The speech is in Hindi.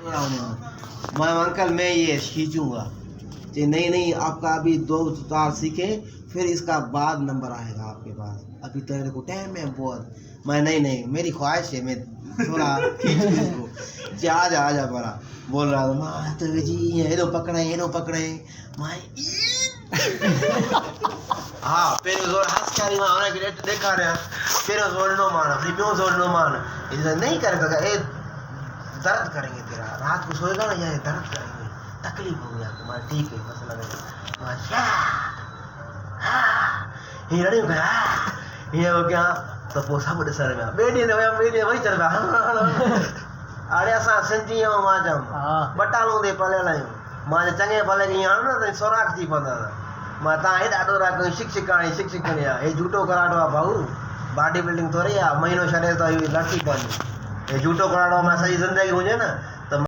मैं अंकल मैं ये खींचूंगा जी। नहीं नहीं, आपका अभी 2 4 सीखे फिर इसका बाद नंबर आएगा आपके पास, अभी तेरे को टाइम है बहुत। मैं नहीं, मेरी ख्वाहिश है, मैं थोड़ा खींचूं इसको जी। आजा बड़ा बोल रहा था माँ तो जी ये पकड़े मैं हाँ फिर जोर हंस कर रही माँ कि देखा रहा फिर जोर नो मान फिर क्यों जोर नो मान इधर नहीं करेगा ये दर्द करेंगे तेरा, रात को सोएगा ना ये दर्द करेंगे, तकलीफ होगी आपको। मैं ठीक है मसला नहीं माशा ये लड़ी गया ये हो गया तो पोसा बड़े सर में बेटी ने वही चल रहा अरे असां सिंधी आहियूं मां चम बटालूं ते पलियल आहियूं मां चङे भले की हाणे न त सोराख थी पवंदा मां तव्हां हेॾा ॾोरा कयूं शिक्षिकाणी आहे हे झूठो कराटो आहे भाऊ, बॉडी बिल्डिंग थोरी आहे महीनो छॾे त लड़की पवंदी। हे झूठो कराटो मां सॼी ज़िंदगी हुजे न